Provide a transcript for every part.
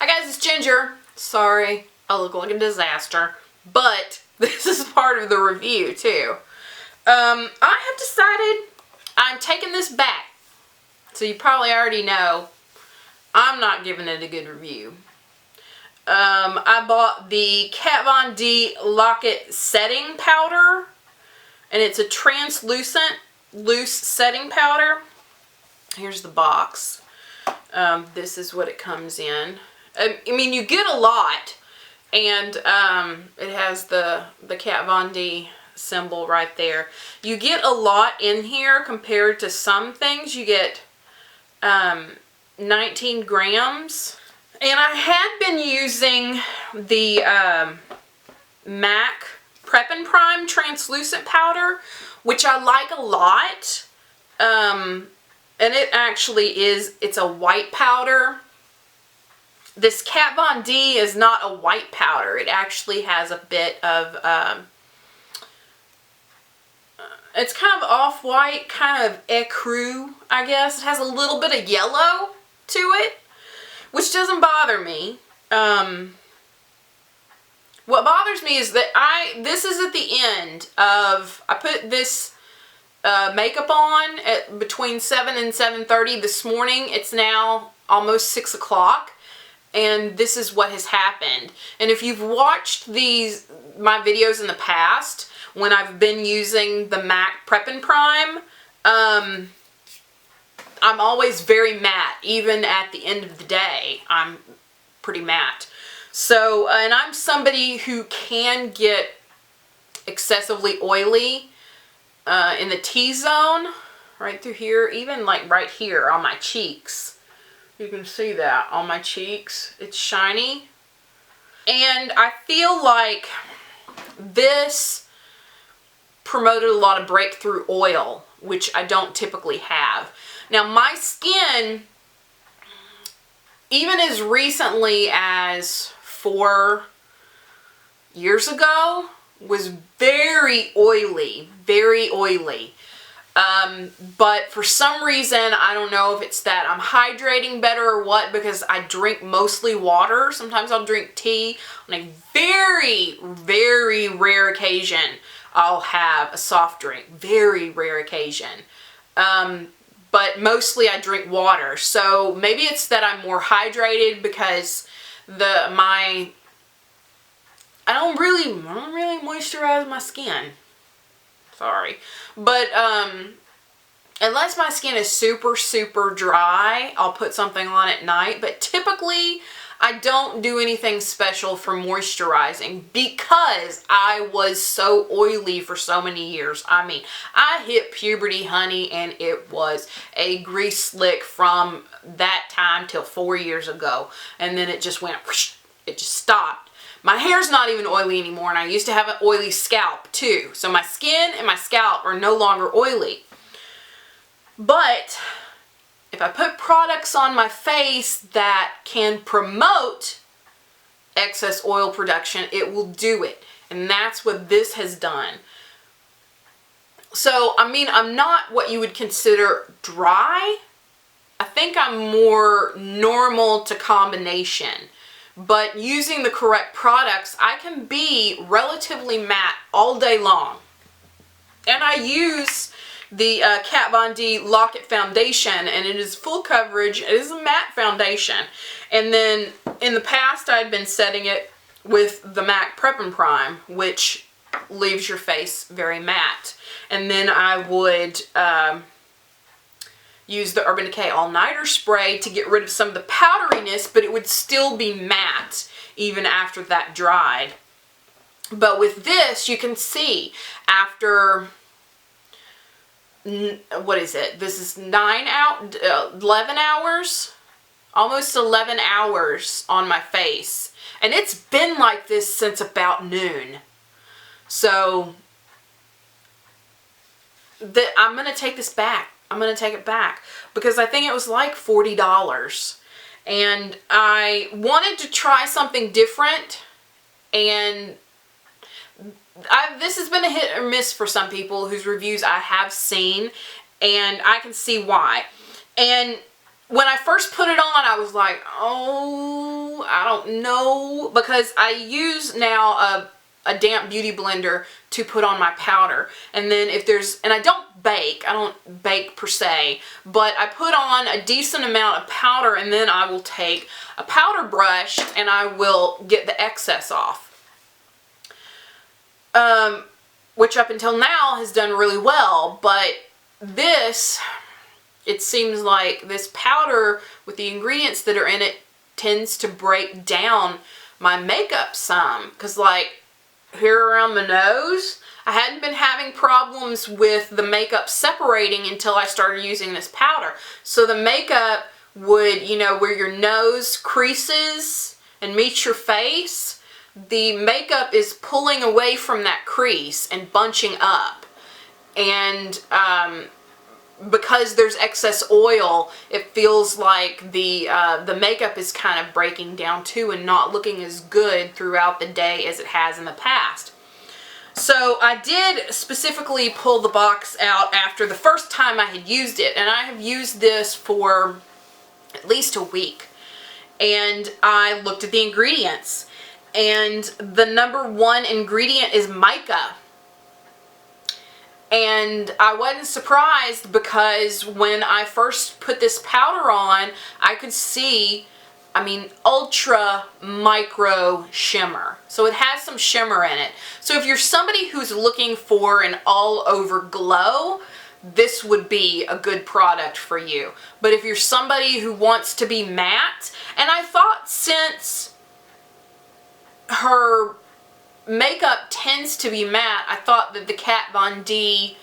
Hi guys, it's Ginger. Sorry, I look like a disaster, but this is part of the review too. I have decided I'm taking this back. So you probably already know I'm not giving it a good review. I bought the Kat Von D Lock-It Setting Powder, and it's a translucent loose setting powder. Here's the box. This is what it comes in. I mean, you get a lot, and it has the Kat Von D symbol right there. You get a lot in here compared to some things. You get 19 grams. And I had been using the MAC Prep and Prime translucent powder, which I like a lot. And it actually it's a white powder. This Kat Von D is not a white powder. It actually has a bit of, it's kind of off-white, kind of ecru, I guess. It has a little bit of yellow to it, which doesn't bother me. What bothers me is that this is at the end of, I put this makeup on at between 7 and 7:30 this morning. It's now almost 6 o'clock. And this is what has happened. And if you've watched my videos in the past, when I've been using the MAC Prep and Prime, I'm always very matte. Even at the end of the day, I'm pretty matte. So, and I'm somebody who can get excessively oily in the T-zone, right through here, even like right here on my cheeks. You can see that on my cheeks. It's shiny. And I feel like this promoted a lot of breakthrough oil, which I don't typically have. Now my skin, even as recently as 4 years ago, was very oily, very oily. But for some reason, I don't know if it's that I'm hydrating better or what, because I drink mostly water. Sometimes I'll drink tea. On a very, very rare occasion, I'll have a soft drink. Very rare occasion. But mostly I drink water. So maybe it's that I'm more hydrated because I don't really moisturize my skin. Sorry. But, unless my skin is super, super dry, I'll put something on at night. But typically, I don't do anything special for moisturizing because I was so oily for so many years. I mean, I hit puberty, honey, and it was a grease slick from that time till 4 years ago. And then it just went, whoosh, it just stopped. My hair's not even oily anymore, and I used to have an oily scalp too. So my skin and my scalp are no longer oily. But if I put products on my face that can promote excess oil production, it will do it. And that's what this has done. So, I mean, I'm not what you would consider dry. I think I'm more normal to combination. But using the correct products, I can be relatively matte all day long. And I use the Kat Von D Lock-It Foundation, and it is full coverage. It is a matte foundation. And then in the past, I'd been setting it with the MAC Prep and Prime, which leaves your face very matte. And then I would use the Urban Decay All Nighter spray to get rid of some of the powderiness, but it would still be matte even after that dried. But with this, you can see after, what is it? This is 11 hours, almost 11 hours on my face. And it's been like this since about noon. So I'm going to take this back. I'm going to take it back because I think it was like $40. And I wanted to try something different, and this has been a hit or miss for some people whose reviews I have seen, and I can see why. And when I first put it on, I was like, oh, I don't know, because I use now a damp beauty blender to put on my powder. And then if there's, and I don't bake per se, but I put on a decent amount of powder, and then I will take a powder brush and I will get the excess off. Which up until now has done really well, but this, it seems like this powder with the ingredients that are in it tends to break down my makeup some. Because like here around the nose, I hadn't been having problems with the makeup separating until I started using this powder. So the makeup would, you know, where your nose creases and meets your face, the makeup is pulling away from that crease and bunching up. And because there's excess oil, it feels like the makeup is kind of breaking down too and not looking as good throughout the day as it has in the past. So I did specifically pull the box out after the first time I had used it, and I have used this for at least a week. And I looked at the ingredients, and the #1 ingredient is mica. And I wasn't surprised, because when I first put this powder on, I could see, I mean, ultra micro shimmer. So it has some shimmer in it. So if you're somebody who's looking for an all over glow, this would be a good product for you. But if you're somebody who wants to be matte, and I thought since her makeup tends to be matte, I thought that the Kat Von D,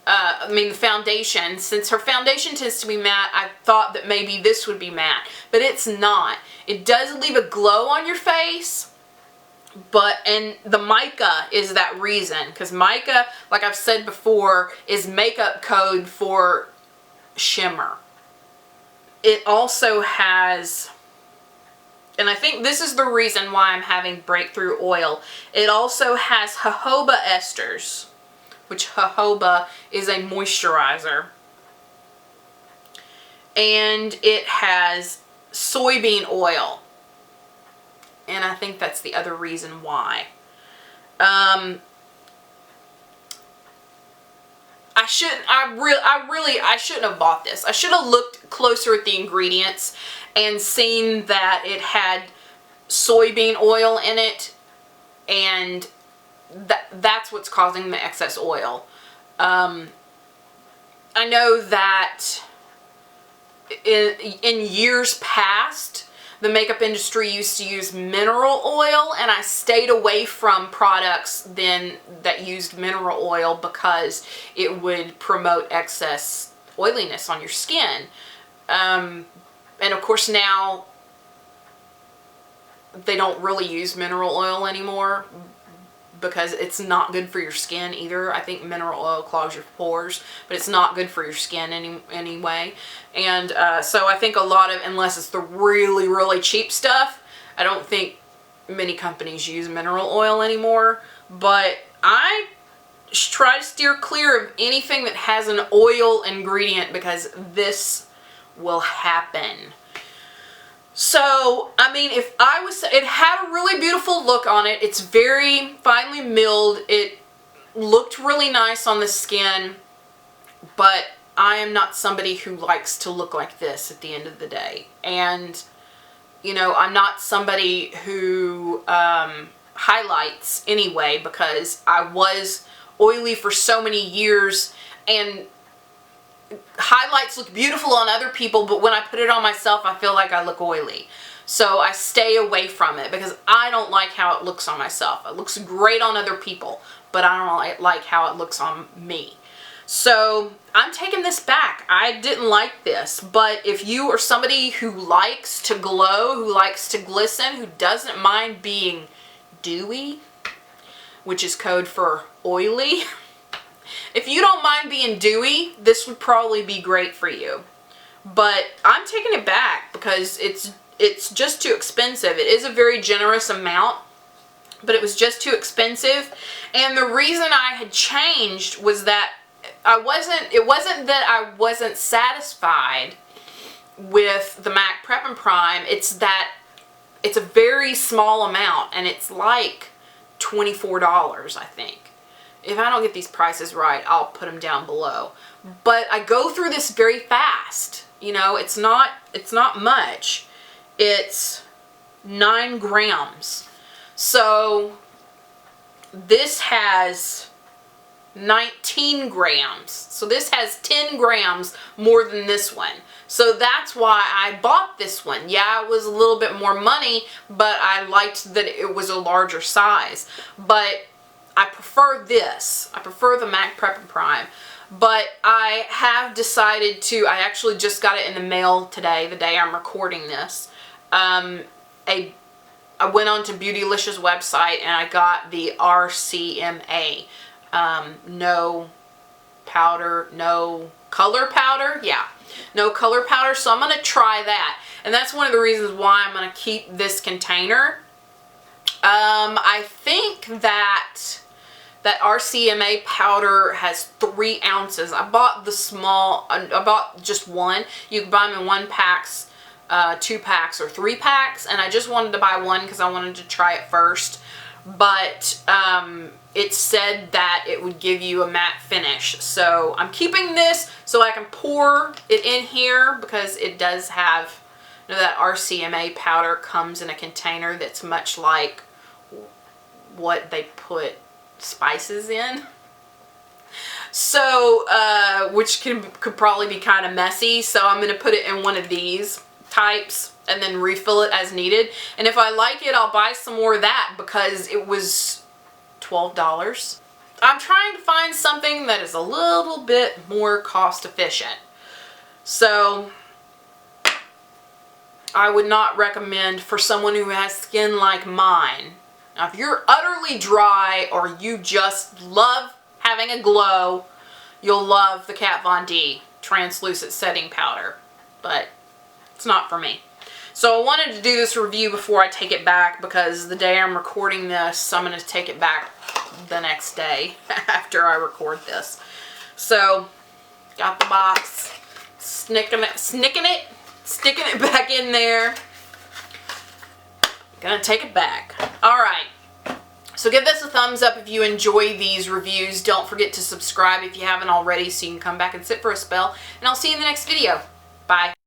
the foundation, since her foundation tends to be matte, I thought that maybe this would be matte, but it's not. It does leave a glow on your face, and the mica is that reason, because mica, like I've said before, is makeup code for shimmer. It also has, and I think this is the reason why I'm having breakthrough oil, it also has jojoba esters, which jojoba is a moisturizer. And it has soybean oil. And I think that's the other reason why. I shouldn't have bought this. I should have looked closer at the ingredients and seen that it had soybean oil in it, and that's what's causing the excess oil. I know that in years past, the makeup industry used to use mineral oil, and I stayed away from products then that used mineral oil because it would promote excess oiliness on your skin. And of course now they don't really use mineral oil anymore because it's not good for your skin either. I think mineral oil clogs your pores, but it's not good for your skin anyway. And so I think a lot of, unless it's the really, really cheap stuff, I don't think many companies use mineral oil anymore. But I try to steer clear of anything that has an oil ingredient, because this will happen. So, I mean, it had a really beautiful look on it. It's very finely milled. It looked really nice on the skin, but I am not somebody who likes to look like this at the end of the day. And, you know, I'm not somebody who highlights anyway, because I was oily for so many years, and highlights look beautiful on other people, but when I put it on myself, I feel like I look oily. So I stay away from it because I don't like how it looks on myself. It looks great on other people, but I don't like how it looks on me. So I'm taking this back. I didn't like this, but if you are somebody who likes to glow, who likes to glisten, who doesn't mind being dewy, which is code for oily, if you don't mind being dewy, this would probably be great for you. But I'm taking it back because it's just too expensive. It is a very generous amount, but it was just too expensive. And the reason I had changed was that it wasn't that I wasn't satisfied with the MAC Prep and Prime, it's a very small amount, and it's like $24, I think. If I don't get these prices right, I'll put them down below. But I go through this very fast. You know, it's not much. It's 9 grams. So this has 19 grams. So this has 10 grams more than this one. So that's why I bought this one. Yeah, it was a little bit more money, but I liked that it was a larger size. But I prefer this. I prefer the MAC Prep and Prime. But I have decided to, I actually just got it in the mail today, the day I'm recording this. I went on to Beautylicious website and I got the RCMA. No powder, no color powder. Yeah, no color powder. So I'm going to try that. And that's one of the reasons why I'm going to keep this container. I think that RCMA powder has 3 ounces. I bought the small, I bought just one. You can buy them in 1 packs, 2 packs, or 3 packs. And I just wanted to buy one because I wanted to try it first. But it said that it would give you a matte finish. So I'm keeping this so I can pour it in here, because it does have, you know, that RCMA powder comes in a container that's much like what they put spices in. So, which could probably be kind of messy. So I'm going to put it in one of these types and then refill it as needed. And if I like it, I'll buy some more of that, because it was $12. I'm trying to find something that is a little bit more cost efficient. So I would not recommend for someone who has skin like mine. Now, if you're utterly dry or you just love having a glow, you'll love the Kat Von D translucent setting powder. But it's not for me. So I wanted to do this review before I take it back, because the day I'm recording this, I'm going to take it back the next day after I record this. So, got the box, sticking it back in there. Gonna take it back. Alright. So give this a thumbs up if you enjoy these reviews. Don't forget to subscribe if you haven't already, so you can come back and sit for a spell. And I'll see you in the next video. Bye.